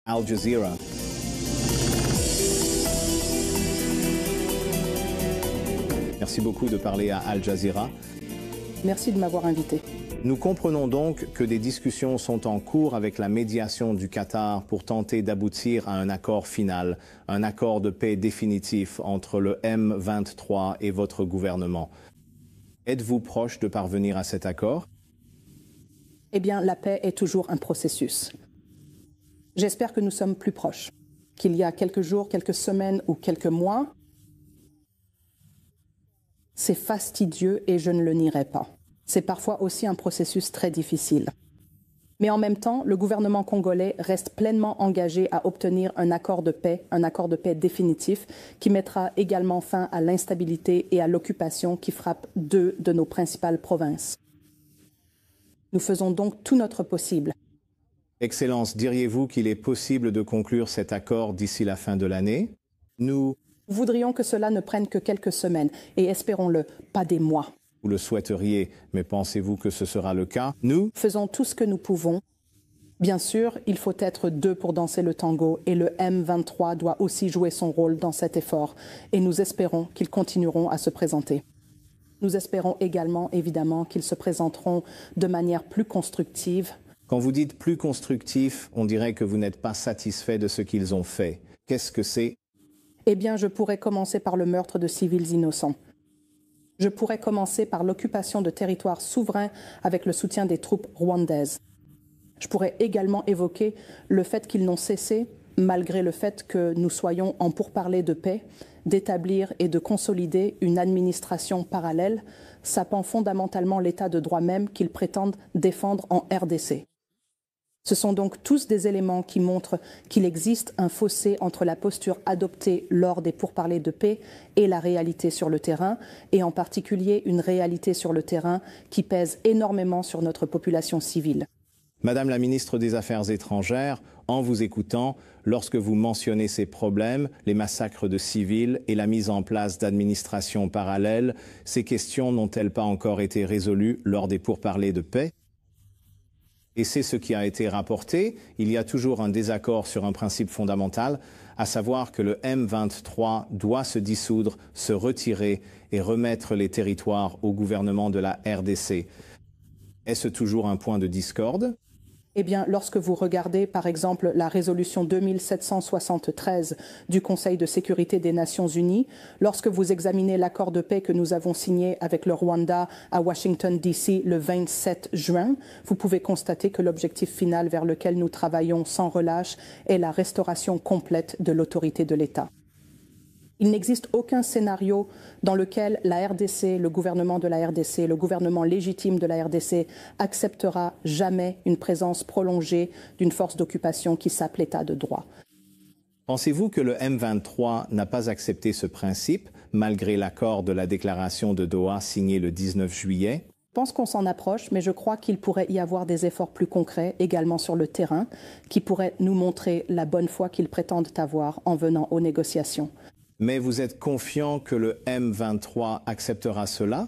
Al Jazeera. Merci beaucoup de parler à Al Jazeera. Merci de m'avoir invité. Nous comprenons donc que des discussions sont en cours avec la médiation du Qatar pour tenter d'aboutir à un accord final, un accord de paix définitif entre le M23 et votre gouvernement. Êtes-vous proche de parvenir à cet accord? Eh bien, la paix est toujours un processus. J'espère que nous sommes plus proches, qu'il y a quelques jours, quelques semaines ou quelques mois. C'est fastidieux et je ne le nierai pas. C'est parfois aussi un processus très difficile. Mais en même temps, le gouvernement congolais reste pleinement engagé à obtenir un accord de paix définitif qui mettra également fin à l'instabilité et à l'occupation qui frappent deux de nos principales provinces. Nous faisons donc tout notre possible. Excellence, diriez-vous qu'il est possible de conclure cet accord d'ici la fin de l'année? Nous voudrions que cela ne prenne que quelques semaines et espérons-le, pas des mois. Vous le souhaiteriez, mais pensez-vous que ce sera le cas? Nous faisons tout ce que nous pouvons. Bien sûr, il faut être deux pour danser le tango et le M23 doit aussi jouer son rôle dans cet effort et nous espérons qu'ils continueront à se présenter. Nous espérons également, évidemment, qu'ils se présenteront de manière plus constructive. Quand vous dites plus constructif, on dirait que vous n'êtes pas satisfait de ce qu'ils ont fait. Qu'est-ce que c'est? Eh bien, je pourrais commencer par le meurtre de civils innocents. Je pourrais commencer par l'occupation de territoires souverains avec le soutien des troupes rwandaises. Je pourrais également évoquer le fait qu'ils n'ont cessé, malgré le fait que nous soyons en pourparlers de paix, d'établir et de consolider une administration parallèle, sapant fondamentalement l'état de droit même qu'ils prétendent défendre en RDC. Ce sont donc tous des éléments qui montrent qu'il existe un fossé entre la posture adoptée lors des pourparlers de paix et la réalité sur le terrain, et en particulier une réalité sur le terrain qui pèse énormément sur notre population civile. Madame la ministre des Affaires étrangères, en vous écoutant, lorsque vous mentionnez ces problèmes, les massacres de civils et la mise en place d'administrations parallèles, ces questions n'ont-elles pas encore été résolues lors des pourparlers de paix? Et c'est ce qui a été rapporté. Il y a toujours un désaccord sur un principe fondamental, à savoir que le M23 doit se dissoudre, se retirer et remettre les territoires au gouvernement de la RDC. Est-ce toujours un point de discorde? Eh bien, lorsque vous regardez, par exemple, la résolution 2773 du Conseil de sécurité des Nations Unies, lorsque vous examinez l'accord de paix que nous avons signé avec le Rwanda à Washington, D.C. le 27 juin, vous pouvez constater que l'objectif final vers lequel nous travaillons sans relâche est la restauration complète de l'autorité de l'État. Il n'existe aucun scénario dans lequel la RDC, le gouvernement de la RDC, le gouvernement légitime de la RDC acceptera jamais une présence prolongée d'une force d'occupation qui sape l'état de droit. Pensez-vous que le M23 n'a pas accepté ce principe, malgré l'accord de la déclaration de Doha signé le 19 juillet? Je pense qu'on s'en approche, mais je crois qu'il pourrait y avoir des efforts plus concrets également sur le terrain qui pourraient nous montrer la bonne foi qu'ils prétendent avoir en venant aux négociations. Mais vous êtes confiant que le M23 acceptera cela?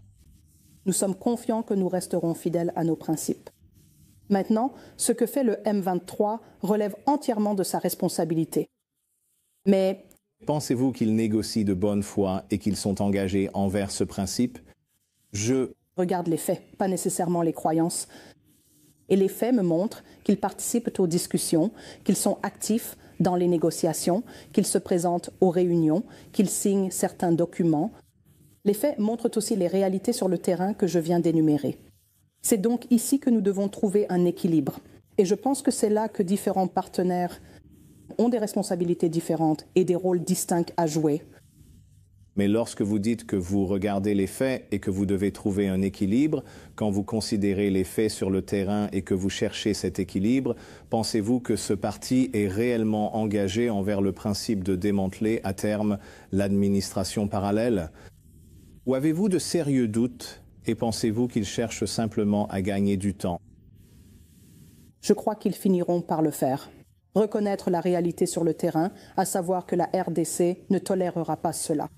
Nous sommes confiants que nous resterons fidèles à nos principes. Maintenant, ce que fait le M23 relève entièrement de sa responsabilité. Mais pensez-vous qu'ils négocient de bonne foi et qu'ils sont engagés envers ce principe? Je regarde les faits, pas nécessairement les croyances. Et les faits me montrent qu'ils participent aux discussions, qu'ils sont actifs dans les négociations, qu'ils se présentent aux réunions, qu'ils signent certains documents. Les faits montrent aussi les réalités sur le terrain que je viens d'énumérer. C'est donc ici que nous devons trouver un équilibre. Et je pense que c'est là que différents partenaires ont des responsabilités différentes et des rôles distincts à jouer. Mais lorsque vous dites que vous regardez les faits et que vous devez trouver un équilibre, quand vous considérez les faits sur le terrain et que vous cherchez cet équilibre, pensez-vous que ce parti est réellement engagé envers le principe de démanteler à terme l'administration parallèle? Ou avez-vous de sérieux doutes et pensez-vous qu'ils cherchent simplement à gagner du temps? Je crois qu'ils finiront par le faire. Reconnaître la réalité sur le terrain, à savoir que la RDC ne tolérera pas cela.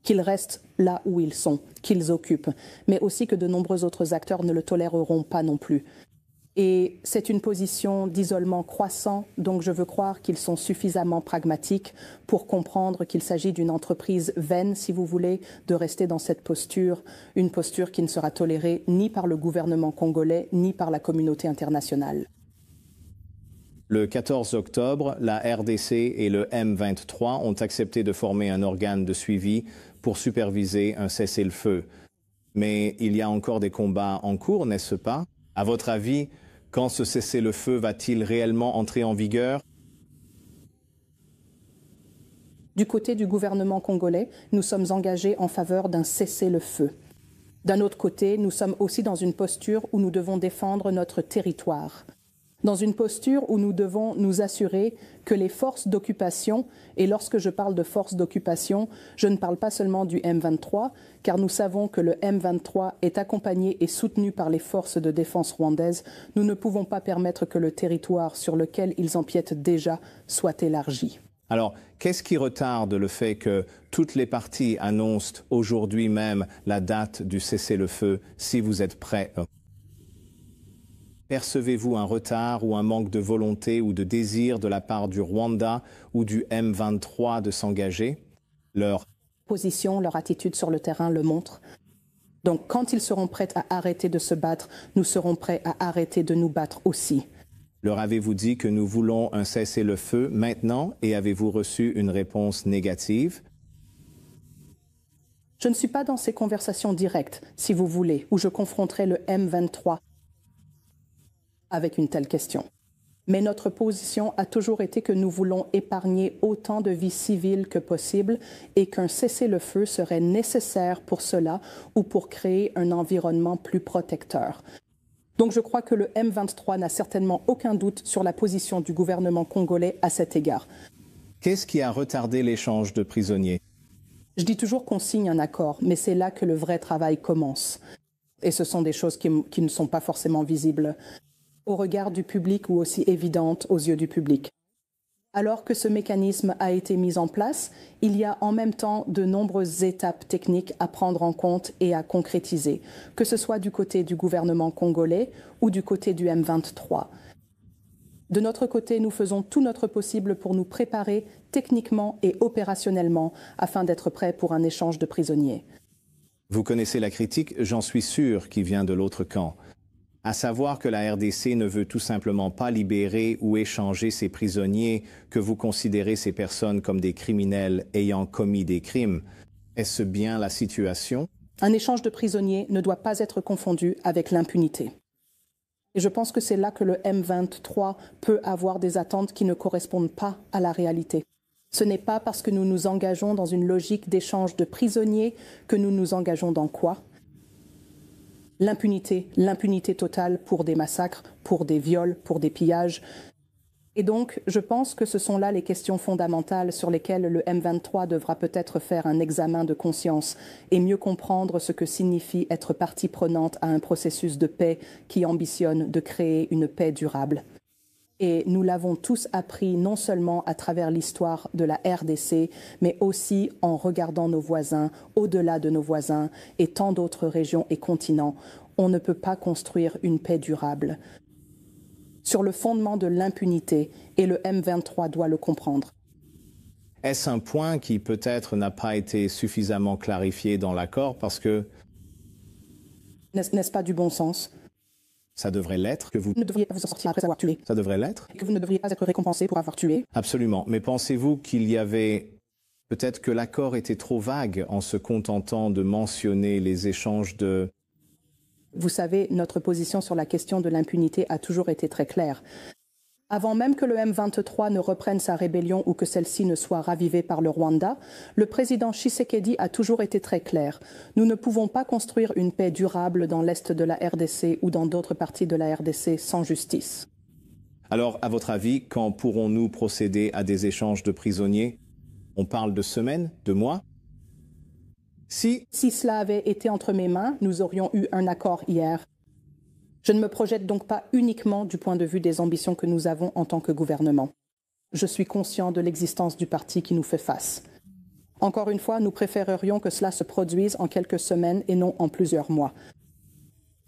Qu'ils restent là où ils sont, qu'ils occupent, mais aussi que de nombreux autres acteurs ne le toléreront pas non plus. Et c'est une position d'isolement croissant, donc je veux croire qu'ils sont suffisamment pragmatiques pour comprendre qu'il s'agit d'une entreprise vaine, si vous voulez, de rester dans cette posture, une posture qui ne sera tolérée ni par le gouvernement congolais, ni par la communauté internationale. Le 14 octobre, la RDC et le M23 ont accepté de former un organe de suivi pour superviser un cessez-le-feu. Mais il y a encore des combats en cours, n'est-ce pas? À votre avis, quand ce cessez-le-feu va-t-il réellement entrer en vigueur? Du côté du gouvernement congolais, nous sommes engagés en faveur d'un cessez-le-feu. D'un autre côté, nous sommes aussi dans une posture où nous devons défendre notre territoire. Dans une posture où nous devons nous assurer que les forces d'occupation, et lorsque je parle de forces d'occupation, je ne parle pas seulement du M23, car nous savons que le M23 est accompagné et soutenu par les forces de défense rwandaises, nous ne pouvons pas permettre que le territoire sur lequel ils empiètent déjà soit élargi. Alors, qu'est-ce qui retarde le fait que toutes les parties annoncent aujourd'hui même la date du cessez-le-feu, si vous êtes prêts? Percevez-vous un retard ou un manque de volonté ou de désir de la part du Rwanda ou du M23 de s'engager? Leur position, leur attitude sur le terrain le montre. Donc quand ils seront prêts à arrêter de se battre, nous serons prêts à arrêter de nous battre aussi. Leur avez-vous dit que nous voulons un cessez-le-feu maintenant et avez-vous reçu une réponse négative? Je ne suis pas dans ces conversations directes, si vous voulez, où je confronterai le M23 avec une telle question. Mais notre position a toujours été que nous voulons épargner autant de vies civiles que possible et qu'un cessez-le-feu serait nécessaire pour cela ou pour créer un environnement plus protecteur. Donc je crois que le M23 n'a certainement aucun doute sur la position du gouvernement congolais à cet égard. Qu'est-ce qui a retardé l'échange de prisonniers? Je dis toujours qu'on signe un accord, mais c'est là que le vrai travail commence. Et ce sont des choses qui ne sont pas forcément visibles au regard du public ou aussi évidentes aux yeux du public. Alors que ce mécanisme a été mis en place, il y a en même temps de nombreuses étapes techniques à prendre en compte et à concrétiser, que ce soit du côté du gouvernement congolais ou du côté du M23. De notre côté, nous faisons tout notre possible pour nous préparer techniquement et opérationnellement afin d'être prêts pour un échange de prisonniers. Vous connaissez la critique, j'en suis sûr, qui vient de l'autre camp. À savoir que la RDC ne veut tout simplement pas libérer ou échanger ces prisonniers, que vous considérez ces personnes comme des criminels ayant commis des crimes. Est-ce bien la situation? Un échange de prisonniers ne doit pas être confondu avec l'impunité. Et je pense que c'est là que le M23 peut avoir des attentes qui ne correspondent pas à la réalité. Ce n'est pas parce que nous nous engageons dans une logique d'échange de prisonniers que nous nous engageons dans quoi? L'impunité totale pour des massacres, pour des viols, pour des pillages. Et donc, je pense que ce sont là les questions fondamentales sur lesquelles le M23 devra peut-être faire un examen de conscience et mieux comprendre ce que signifie être partie prenante à un processus de paix qui ambitionne de créer une paix durable. Et nous l'avons tous appris non seulement à travers l'histoire de la RDC, mais aussi en regardant nos voisins, au-delà de nos voisins et tant d'autres régions et continents. On ne peut pas construire une paix durable sur le fondement de l'impunité, et le M23 doit le comprendre. Est-ce un point qui peut-être n'a pas été suffisamment clarifié dans l'accord parce que... N'est-ce pas du bon sens? Ça devrait l'être, que vous ne devriez pas vous en sortir après avoir tué. Ça devrait l'être. Et que vous ne devriez pas être récompensé pour avoir tué. Absolument. Mais pensez-vous qu'il y avait... Peut-être que l'accord était trop vague en se contentant de mentionner les échanges de... Vous savez, notre position sur la question de l'impunité a toujours été très claire. Avant même que le M23 ne reprenne sa rébellion ou que celle-ci ne soit ravivée par le Rwanda, le président Tshisekedi a toujours été très clair. Nous ne pouvons pas construire une paix durable dans l'est de la RDC ou dans d'autres parties de la RDC sans justice. Alors, à votre avis, quand pourrons-nous procéder à des échanges de prisonniers? On parle de semaines, de mois? Si cela avait été entre mes mains, nous aurions eu un accord hier. Je ne me projette donc pas uniquement du point de vue des ambitions que nous avons en tant que gouvernement. Je suis conscient de l'existence du parti qui nous fait face. Encore une fois, nous préférerions que cela se produise en quelques semaines et non en plusieurs mois.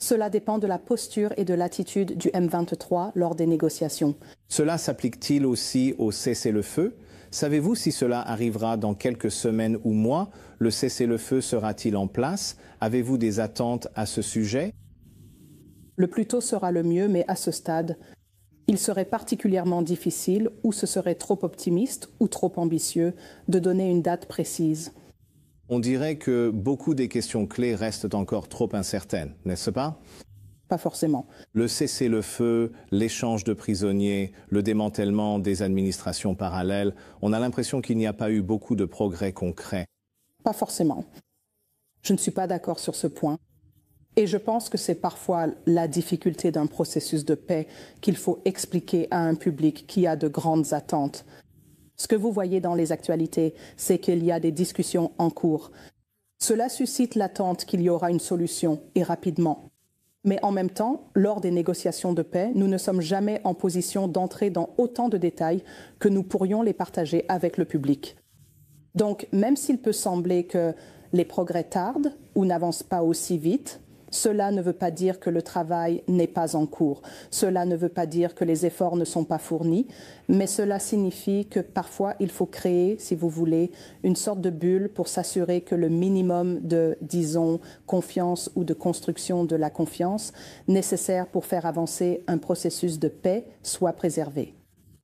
Cela dépend de la posture et de l'attitude du M23 lors des négociations. Cela s'applique-t-il aussi au cessez-le-feu? Savez-vous si cela arrivera dans quelques semaines ou mois? Le cessez-le-feu sera-t-il en place? Avez-vous des attentes à ce sujet? Le plus tôt sera le mieux, mais à ce stade, il serait particulièrement difficile, ou ce serait trop optimiste ou trop ambitieux, de donner une date précise. On dirait que beaucoup des questions clés restent encore trop incertaines, n'est-ce pas? Pas forcément. Le cessez-le-feu, l'échange de prisonniers, le démantèlement des administrations parallèles, on a l'impression qu'il n'y a pas eu beaucoup de progrès concrets. Pas forcément. Je ne suis pas d'accord sur ce point. Et je pense que c'est parfois la difficulté d'un processus de paix qu'il faut expliquer à un public qui a de grandes attentes. Ce que vous voyez dans les actualités, c'est qu'il y a des discussions en cours. Cela suscite l'attente qu'il y aura une solution, et rapidement. Mais en même temps, lors des négociations de paix, nous ne sommes jamais en position d'entrer dans autant de détails que nous pourrions les partager avec le public. Donc, même s'il peut sembler que les progrès tardent ou n'avancent pas aussi vite, cela ne veut pas dire que le travail n'est pas en cours. Cela ne veut pas dire que les efforts ne sont pas fournis, mais cela signifie que parfois il faut créer, si vous voulez, une sorte de bulle pour s'assurer que le minimum de, disons, confiance ou de construction de la confiance nécessaire pour faire avancer un processus de paix soit préservé.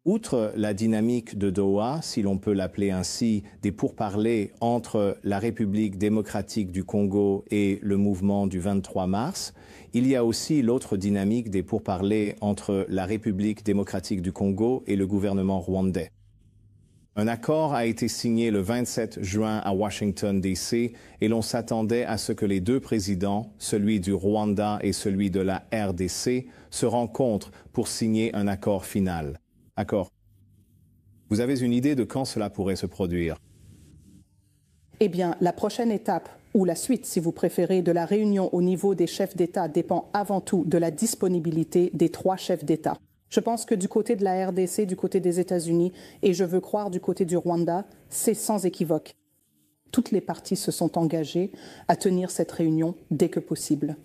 Outre la dynamique de Doha, si l'on peut l'appeler ainsi, des pourparlers entre la République démocratique du Congo et le mouvement du 23 mars, il y a aussi l'autre dynamique des pourparlers entre la République démocratique du Congo et le gouvernement rwandais. Un accord a été signé le 27 juin à Washington, D.C. et l'on s'attendait à ce que les deux présidents, celui du Rwanda et celui de la RDC, se rencontrent pour signer un accord final. D'accord. Vous avez une idée de quand cela pourrait se produire? Eh bien, la prochaine étape, ou la suite, si vous préférez, de la réunion au niveau des chefs d'État dépend avant tout de la disponibilité des trois chefs d'État. Je pense que du côté de la RDC, du côté des États-Unis, et je veux croire du côté du Rwanda, c'est sans équivoque. Toutes les parties se sont engagées à tenir cette réunion dès que possible.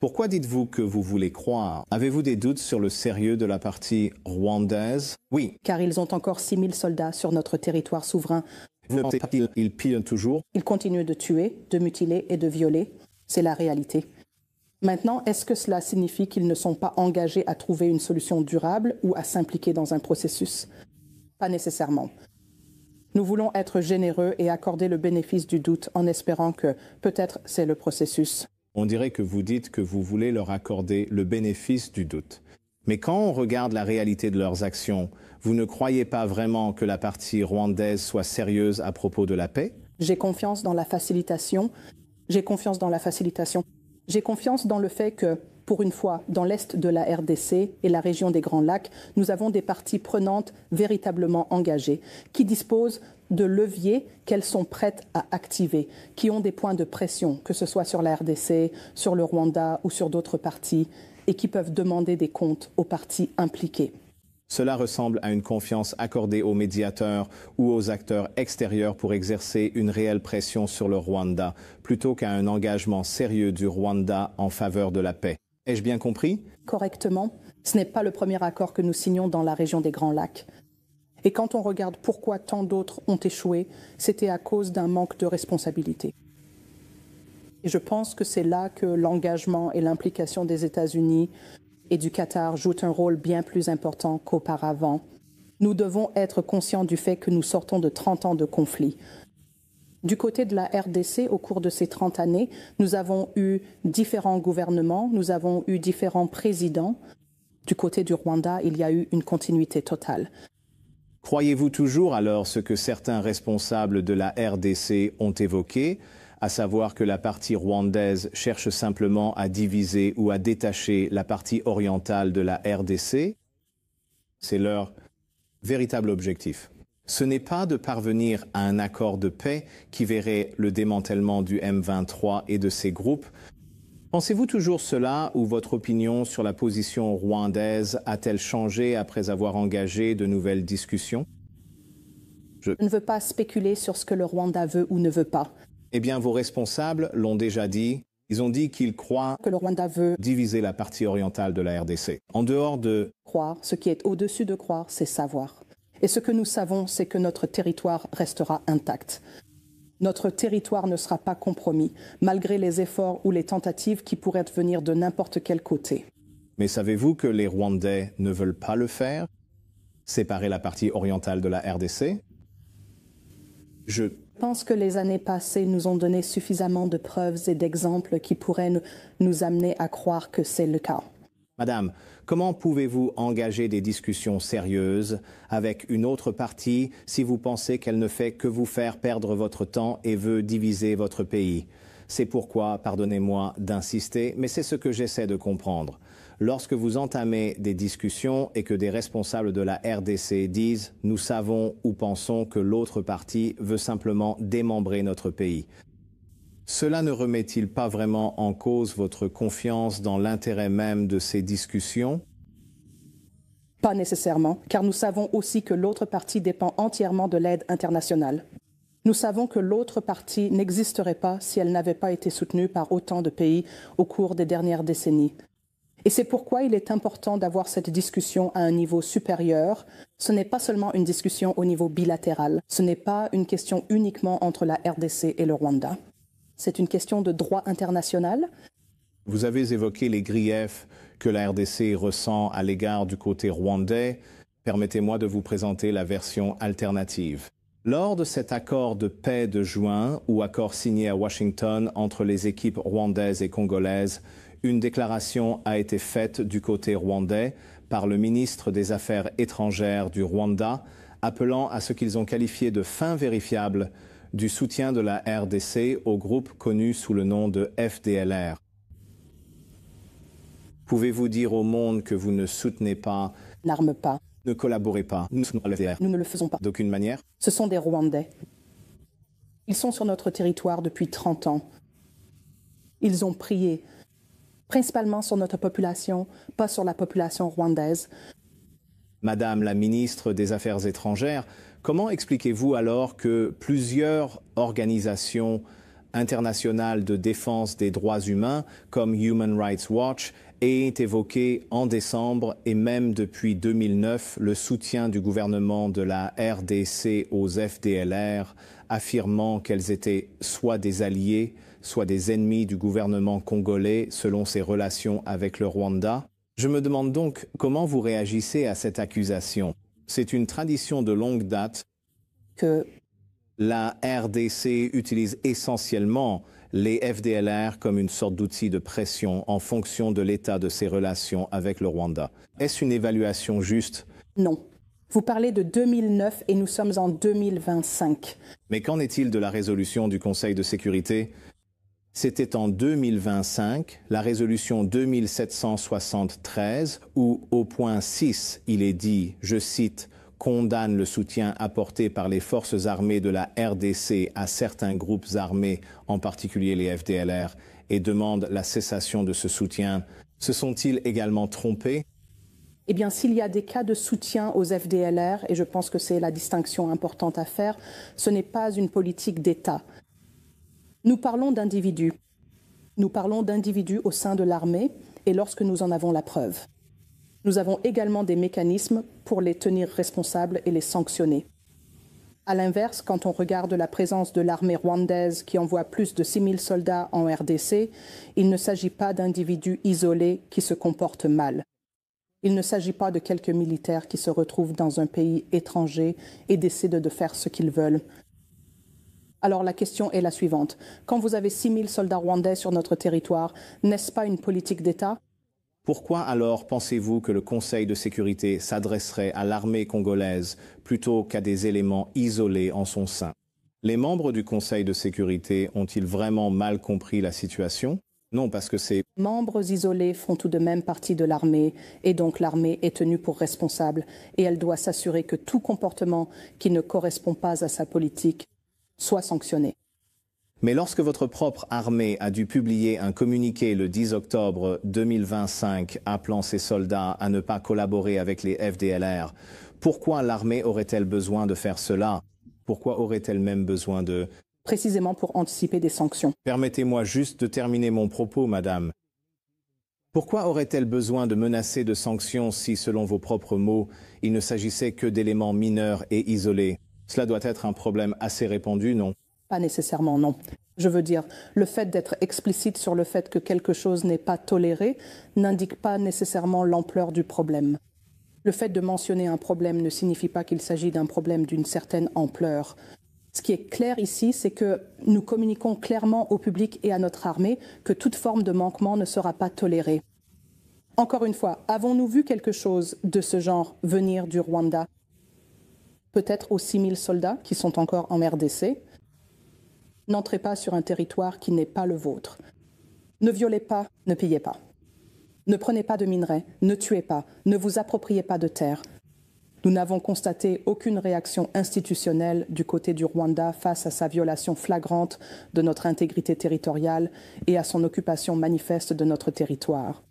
Pourquoi dites-vous que vous voulez croire? Avez-vous des doutes sur le sérieux de la partie rwandaise? Oui. Car ils ont encore 6 000 soldats sur notre territoire souverain. Vous pensez qu'ils pillent toujours? Ils continuent de tuer, de mutiler et de violer. C'est la réalité. Maintenant, est-ce que cela signifie qu'ils ne sont pas engagés à trouver une solution durable ou à s'impliquer dans un processus? Pas nécessairement. Nous voulons être généreux et accorder le bénéfice du doute en espérant que peut-être c'est le processus. On dirait que vous dites que vous voulez leur accorder le bénéfice du doute. Mais quand on regarde la réalité de leurs actions, vous ne croyez pas vraiment que la partie rwandaise soit sérieuse à propos de la paix? J'ai confiance dans la facilitation. J'ai confiance dans le fait que, pour une fois, dans l'est de la RDC et la région des Grands Lacs, nous avons des parties prenantes véritablement engagées, qui disposent de leviers qu'elles sont prêtes à activer, qui ont des points de pression, que ce soit sur la RDC, sur le Rwanda ou sur d'autres parties, et qui peuvent demander des comptes aux parties impliquées. Cela ressemble à une confiance accordée aux médiateurs ou aux acteurs extérieurs pour exercer une réelle pression sur le Rwanda, plutôt qu'à un engagement sérieux du Rwanda en faveur de la paix. Ai-je bien compris? Correctement, ce n'est pas le premier accord que nous signons dans la région des Grands Lacs. Et quand on regarde pourquoi tant d'autres ont échoué, c'était à cause d'un manque de responsabilité. Et je pense que c'est là que l'engagement et l'implication des États-Unis et du Qatar jouent un rôle bien plus important qu'auparavant. Nous devons être conscients du fait que nous sortons de 30 ans de conflit. Du côté de la RDC, au cours de ces 30 années, nous avons eu différents gouvernements, nous avons eu différents présidents. Du côté du Rwanda, il y a eu une continuité totale. Croyez-vous toujours alors ce que certains responsables de la RDC ont évoqué, à savoir que la partie rwandaise cherche simplement à diviser ou à détacher la partie orientale de la RDC? C'est leur véritable objectif. Ce n'est pas de parvenir à un accord de paix qui verrait le démantèlement du M23 et de ses groupes. Pensez-vous toujours cela ou votre opinion sur la position rwandaise a-t-elle changé après avoir engagé de nouvelles discussions? Je ne veux pas spéculer sur ce que le Rwanda veut ou ne veut pas. Eh bien, vos responsables l'ont déjà dit, Ils ont dit qu'ils croient que le Rwanda veut diviser la partie orientale de la RDC. En dehors de croire, ce qui est au-dessus de croire, c'est savoir. Et ce que nous savons, c'est que notre territoire restera intact. Notre territoire ne sera pas compromis, malgré les efforts ou les tentatives qui pourraient venir de n'importe quel côté. Mais savez-vous que les Rwandais ne veulent pas le faire? Séparer la partie orientale de la RDC? Je pense que les années passées nous ont donné suffisamment de preuves et d'exemples qui pourraient nous amener à croire que c'est le cas. Madame, comment pouvez-vous engager des discussions sérieuses avec une autre partie si vous pensez qu'elle ne fait que vous faire perdre votre temps et veut diviser votre pays? C'est pourquoi, pardonnez-moi d'insister, mais c'est ce que j'essaie de comprendre. Lorsque vous entamez des discussions et que des responsables de la RDC disent « nous savons ou pensons que l'autre partie veut simplement démembrer notre pays », cela ne remet-il pas vraiment en cause votre confiance dans l'intérêt même de ces discussions? Pas nécessairement, car nous savons aussi que l'autre partie dépend entièrement de l'aide internationale. Nous savons que l'autre partie n'existerait pas si elle n'avait pas été soutenue par autant de pays au cours des dernières décennies. Et c'est pourquoi il est important d'avoir cette discussion à un niveau supérieur. Ce n'est pas seulement une discussion au niveau bilatéral. Ce n'est pas une question uniquement entre la RDC et le Rwanda. C'est une question de droit international. Vous avez évoqué les griefs que la RDC ressent à l'égard du côté rwandais. Permettez-moi de vous présenter la version alternative. Lors de cet accord de paix de juin, ou accord signé à Washington entre les équipes rwandaises et congolaises, une déclaration a été faite du côté rwandais par le ministre des Affaires étrangères du Rwanda, appelant à ce qu'ils ont qualifié de fin vérifiable du soutien de la RDC au groupe connu sous le nom de FDLR. Pouvez-vous dire au monde que vous ne soutenez pas, N'arme pas. ne collaborez pas, nous soutenons la FDLR Nous ne le faisons pas. d'aucune manière? Ce sont des Rwandais. Ils sont sur notre territoire depuis 30 ans. Ils ont prié, principalement sur notre population, pas sur la population rwandaise. Madame la ministre des Affaires étrangères, comment expliquez-vous alors que plusieurs organisations internationales de défense des droits humains, comme Human Rights Watch, aient évoqué en décembre et même depuis 2009 le soutien du gouvernement de la RDC aux FDLR, affirmant qu'elles étaient soit des alliés, soit des ennemis du gouvernement congolais selon ses relations avec le Rwanda? Je me demande donc comment vous réagissez à cette accusation. C'est une tradition de longue date Que la RDC utilise essentiellement les FDLR comme une sorte d'outil de pression en fonction de l'état de ses relations avec le Rwanda. Est-ce une évaluation juste? non. Vous parlez de 2009 et nous sommes en 2025. Mais qu'en est-il de la résolution du Conseil de sécurité? C'était en 2025, la résolution 2773, où au point 6, il est dit, je cite, condamne le soutien apporté par les forces armées de la RDC à certains groupes armés, en particulier les FDLR, et demande la cessation de ce soutien. Se sont-ils également trompés? Eh bien, s'il y a des cas de soutien aux FDLR, et je pense que c'est la distinction importante à faire, ce n'est pas une politique d'État. Nous parlons d'individus. Nous parlons d'individus au sein de l'armée et lorsque nous en avons la preuve. Nous avons également des mécanismes pour les tenir responsables et les sanctionner. À l'inverse, quand on regarde la présence de l'armée rwandaise qui envoie plus de 6 000 soldats en RDC, il ne s'agit pas d'individus isolés qui se comportent mal. Il ne s'agit pas de quelques militaires qui se retrouvent dans un pays étranger et décident de faire ce qu'ils veulent. Alors la question est la suivante. Quand vous avez 6 000 soldats rwandais sur notre territoire, n'est-ce pas une politique d'État? Pourquoi alors pensez-vous que le Conseil de sécurité s'adresserait à l'armée congolaise plutôt qu'à des éléments isolés en son sein? Les membres du Conseil de sécurité ont-ils vraiment mal compris la situation? Non, parce que ces membres isolés font tout de même partie de l'armée et donc l'armée est tenue pour responsable et elle doit s'assurer que tout comportement qui ne correspond pas à sa politique soit sanctionné. Mais lorsque votre propre armée a dû publier un communiqué le 10 octobre 2025 appelant ses soldats à ne pas collaborer avec les FDLR, pourquoi l'armée aurait-elle besoin de faire cela? Pourquoi aurait-elle même besoin de précisément pour anticiper des sanctions. Permettez-moi juste de terminer mon propos, madame. Pourquoi aurait-elle besoin de menacer de sanctions si, selon vos propres mots, il ne s'agissait que d'éléments mineurs et isolés? Cela doit être un problème assez répandu, non? Pas nécessairement, non. Je veux dire, le fait d'être explicite sur le fait que quelque chose n'est pas toléré n'indique pas nécessairement l'ampleur du problème. Le fait de mentionner un problème ne signifie pas qu'il s'agit d'un problème d'une certaine ampleur. Ce qui est clair ici, c'est que nous communiquons clairement au public et à notre armée que toute forme de manquement ne sera pas tolérée. Encore une fois, avons-nous vu quelque chose de ce genre venir du Rwanda? Peut-être aux 6 000 soldats qui sont encore en RDC. N'entrez pas sur un territoire qui n'est pas le vôtre. Ne violez pas, ne pillez pas. Ne prenez pas de minerais, ne tuez pas, ne vous appropriez pas de terre. Nous n'avons constaté aucune réaction institutionnelle du côté du Rwanda face à sa violation flagrante de notre intégrité territoriale et à son occupation manifeste de notre territoire.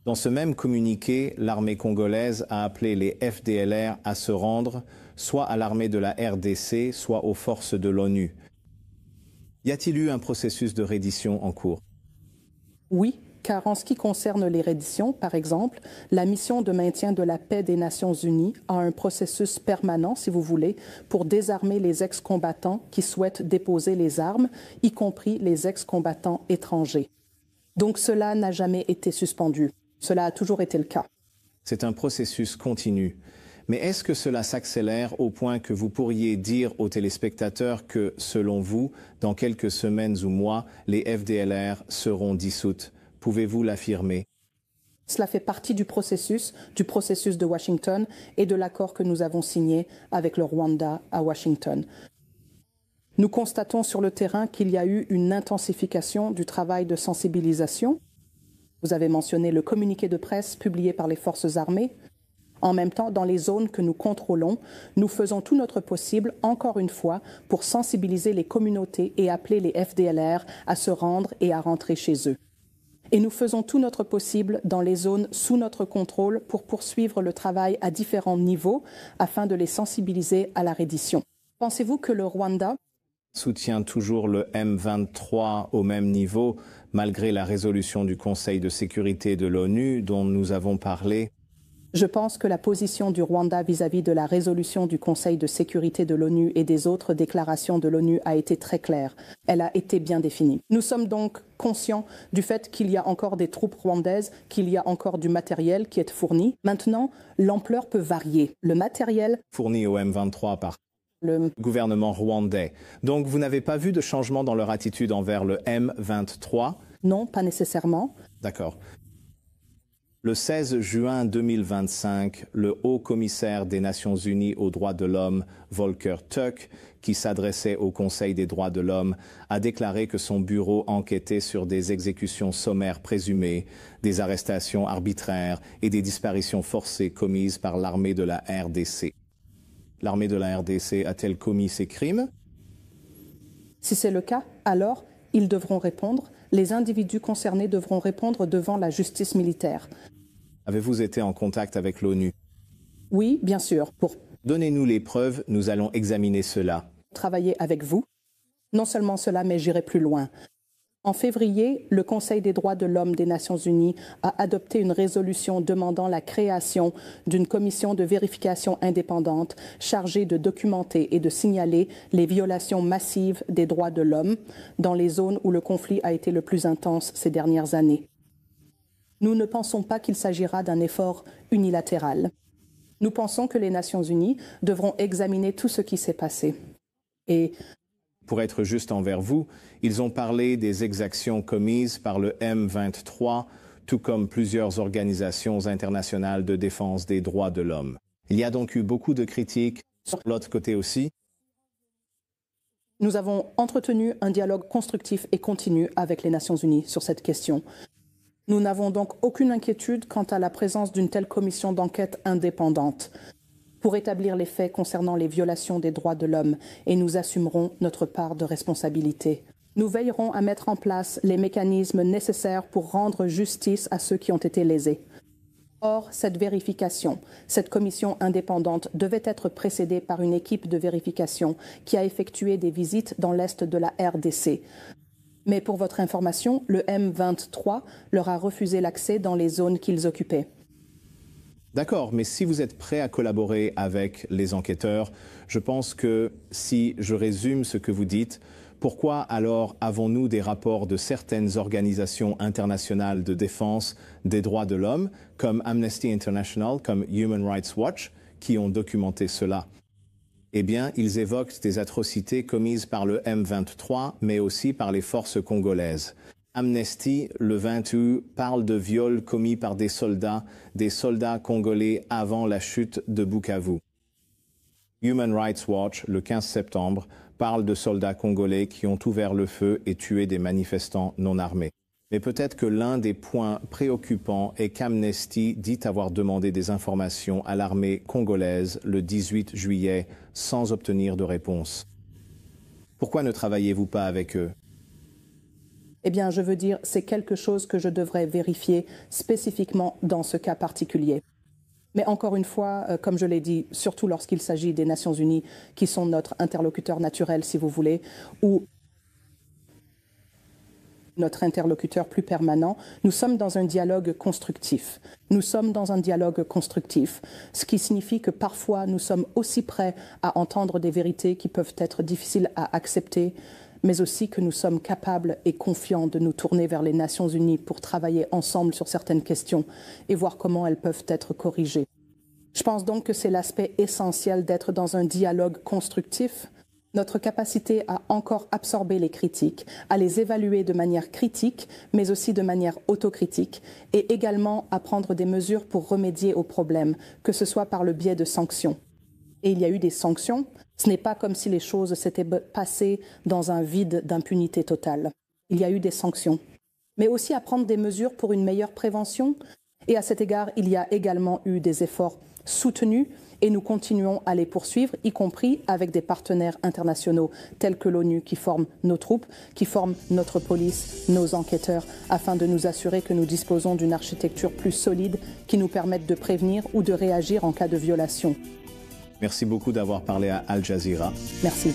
Dans ce même communiqué, l'armée congolaise a appelé les FDLR à se rendre soit à l'armée de la RDC, soit aux forces de l'ONU. Y a-t-il eu un processus de reddition en cours? Oui, car en ce qui concerne les redditions, par exemple, la mission de maintien de la paix des Nations Unies a un processus permanent, si vous voulez, pour désarmer les ex-combattants qui souhaitent déposer les armes, y compris les ex-combattants étrangers. Donc cela n'a jamais été suspendu. Cela a toujours été le cas. C'est un processus continu. Mais est-ce que cela s'accélère au point que vous pourriez dire aux téléspectateurs que, selon vous, dans quelques semaines ou mois, les FDLR seront dissoutes? Pouvez-vous l'affirmer? Cela fait partie du processus de Washington et de l'accord que nous avons signé avec le Rwanda à Washington. Nous constatons sur le terrain qu'il y a eu une intensification du travail de sensibilisation. Vous avez mentionné le communiqué de presse publié par les forces armées. En même temps, dans les zones que nous contrôlons, nous faisons tout notre possible, encore une fois, pour sensibiliser les communautés et appeler les FDLR à se rendre et à rentrer chez eux. Et nous faisons tout notre possible dans les zones sous notre contrôle pour poursuivre le travail à différents niveaux afin de les sensibiliser à la reddition. Pensez-vous que le Rwanda soutient toujours le M23 au même niveau, malgré la résolution du Conseil de sécurité de l'ONU dont nous avons parlé? Je pense que la position du Rwanda vis-à-vis de la résolution du Conseil de sécurité de l'ONU et des autres déclarations de l'ONU a été très claire. Elle a été bien définie. Nous sommes donc conscients du fait qu'il y a encore des troupes rwandaises, qu'il y a encore du matériel qui est fourni. Maintenant, l'ampleur peut varier. Le matériel fourni au M23 par le gouvernement rwandais. Donc vous n'avez pas vu de changement dans leur attitude envers le M23? Non, pas nécessairement. D'accord. Le 16 juin 2025, le haut-commissaire des Nations Unies aux droits de l'homme, Volker Turk, qui s'adressait au Conseil des droits de l'homme, a déclaré que son bureau enquêtait sur des exécutions sommaires présumées, des arrestations arbitraires et des disparitions forcées commises par l'armée de la RDC. L'armée de la RDC a-t-elle commis ces crimes? Si c'est le cas, alors ils devront répondre. Les individus concernés devront répondre devant la justice militaire. Avez-vous été en contact avec l'ONU? Oui, bien sûr. Pour Donnez-nous les preuves, nous allons examiner cela. Travailler avec vous. Non seulement cela, mais j'irai plus loin. En février, le Conseil des droits de l'homme des Nations Unies a adopté une résolution demandant la création d'une commission de vérification indépendante chargée de documenter et de signaler les violations massives des droits de l'homme dans les zones où le conflit a été le plus intense ces dernières années. Nous ne pensons pas qu'il s'agira d'un effort unilatéral. Nous pensons que les Nations Unies devront examiner tout ce qui s'est passé. Et pour être juste envers vous, ils ont parlé des exactions commises par le M23, tout comme plusieurs organisations internationales de défense des droits de l'homme. Il y a donc eu beaucoup de critiques sur l'autre côté aussi. Nous avons entretenu un dialogue constructif et continu avec les Nations Unies sur cette question. Nous n'avons donc aucune inquiétude quant à la présence d'une telle commission d'enquête indépendante pour établir les faits concernant les violations des droits de l'homme et nous assumerons notre part de responsabilité. Nous veillerons à mettre en place les mécanismes nécessaires pour rendre justice à ceux qui ont été lésés. Or, cette vérification, cette commission indépendante devait être précédée par une équipe de vérification qui a effectué des visites dans l'est de la RDC. Mais pour votre information, le M23 leur a refusé l'accès dans les zones qu'ils occupaient. D'accord, mais si vous êtes prêt à collaborer avec les enquêteurs, je pense que si je résume ce que vous dites, pourquoi alors avons-nous des rapports de certaines organisations internationales de défense des droits de l'homme, comme Amnesty International, comme Human Rights Watch, qui ont documenté cela? Eh bien, ils évoquent des atrocités commises par le M23, mais aussi par les forces congolaises. Amnesty, le 28, parle de viols commis par des soldats congolais avant la chute de Bukavu. Human Rights Watch, le 15 septembre, parle de soldats congolais qui ont ouvert le feu et tué des manifestants non armés. Mais peut-être que l'un des points préoccupants est qu'Amnesty dit avoir demandé des informations à l'armée congolaise le 18 juillet sans obtenir de réponse. Pourquoi ne travaillez-vous pas avec eux? Eh bien, je veux dire, c'est quelque chose que je devrais vérifier spécifiquement dans ce cas particulier. Mais encore une fois, comme je l'ai dit, surtout lorsqu'il s'agit des Nations Unies, qui sont notre interlocuteur naturel, si vous voulez, ou notre interlocuteur plus permanent, nous sommes dans un dialogue constructif. Nous sommes dans un dialogue constructif, ce qui signifie que parfois nous sommes aussi prêts à entendre des vérités qui peuvent être difficiles à accepter, mais aussi que nous sommes capables et confiants de nous tourner vers les Nations Unies pour travailler ensemble sur certaines questions et voir comment elles peuvent être corrigées. Je pense donc que c'est l'aspect essentiel d'être dans un dialogue constructif, notre capacité à encore absorber les critiques, à les évaluer de manière critique, mais aussi de manière autocritique, et également à prendre des mesures pour remédier aux problèmes, que ce soit par le biais de sanctions. Et il y a eu des sanctions. Ce n'est pas comme si les choses s'étaient passées dans un vide d'impunité totale. Il y a eu des sanctions. Mais aussi à prendre des mesures pour une meilleure prévention. Et à cet égard, il y a également eu des efforts soutenus et nous continuons à les poursuivre, y compris avec des partenaires internationaux tels que l'ONU qui forment nos troupes, qui forment notre police, nos enquêteurs, afin de nous assurer que nous disposons d'une architecture plus solide qui nous permette de prévenir ou de réagir en cas de violation. Merci beaucoup d'avoir parlé à Al Jazeera. Merci.